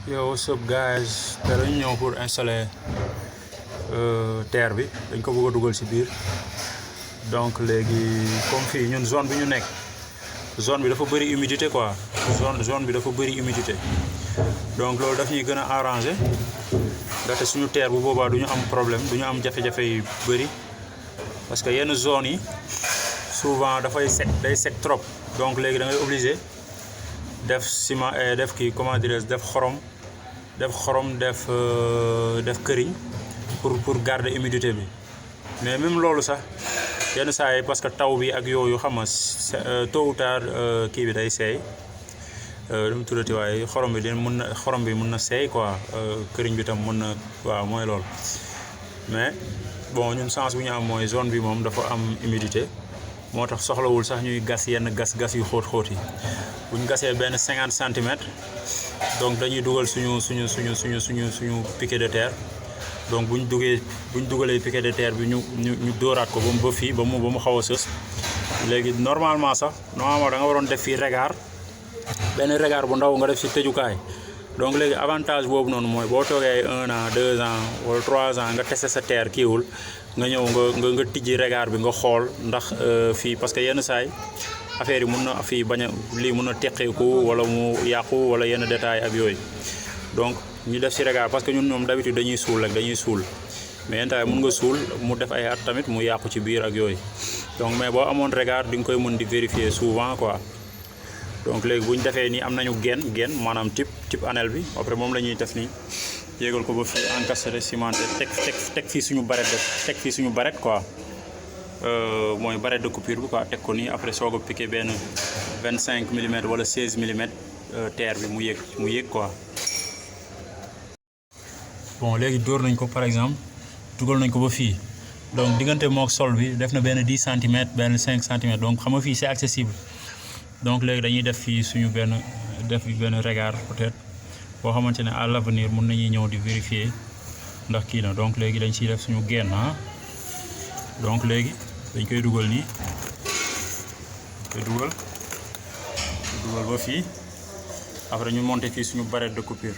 Yo, what's up guys? Tey dañu ñëw pour installer terre bi dañ ko bëgg a dugal ci biir donc léegi comme fii ñun zone bi ñu nekk zone bi dafa bëri humidité quoi zone bi dafa bëri humidité donc loolu daf ñuy gën a arranger ndaxte suñu terre bu boobaa du ñu am problème du ñu am jafe-jafe yu bëri parce que yenn zones yi souvent dafay sec day sec trop donc léegi da ngay obligé def ciment def kii comment dirais-je def xorom def këriñ pour garder humidité bi mais même loolu sax yenn saa yi parce que taw bi ak yooyu xam nga tôt ou tard kii bi day seey lu mu tuddati waaye xorom bi mën na seey quoi këriñ bi tam mën na waaw mooy loolu mais bon ñun chance bu ñu am mooy zone bi moom dafa am humidité moo tax soxlawul sax ñuy gas yenn gas yu xóot yi bu ñu gasee benn 50 centimètres donc dañuy dugal suñu piquet de terre donc bu ñu dugalee piquet de terre bi ñu dóoraat ko ba fii ba mu xaw a sës léegi normalement da nga waroon def fii regard benn regard bu ndaw nga def ci tëjukaay donc léegi avantage boobu noonu mooy boo toogee 1 an 2 ans wala 3 ans nga testé sa terre kiiwul nga ñëw nga tijji regard bi nga xool ndax fii parce que yenn saay affaire yi mun na fii bañ a lii mun na teqeeku wala mu yàqu wala yenn détails ak yooyu donc ñu def ci regard parce que ñun ñoom d'habitude dañuy suul mais yenn taay mun nga suul mu def ay at tamit mu yàqu ci biir ak yooyu donc mais boo amoon regard di nga koy mën di vérifier souvent quoi donc léegi bu ñu defee nii am nañu genn maanaam type anel bi après moom la ñuy def nii yéegal ko ba fii encastré cimenté teg fii suñu barrette quoi mooy barrette de coupure bi quoi teg ko nii après soog a piqué benn 25 mm wala 16 mm terre bi mu yéeg quoi. bon léegi dóor nañ ko par exemple dugal nañ ko ba fii donc diggante mook sol bi def na benn 10 cm benn 5 cm donc xam nga fii c'est accessible donc léegi dañuy def fii suñu benn regard peut-être boo xamante ne à l'avenir mun nañuy ñëw di vérifier ndax kii na donc léegi dañ ciy def suñu genn donc léegi dañ koy dugal nii dugal ba fii après ñu monter fii suñu barrette de coupure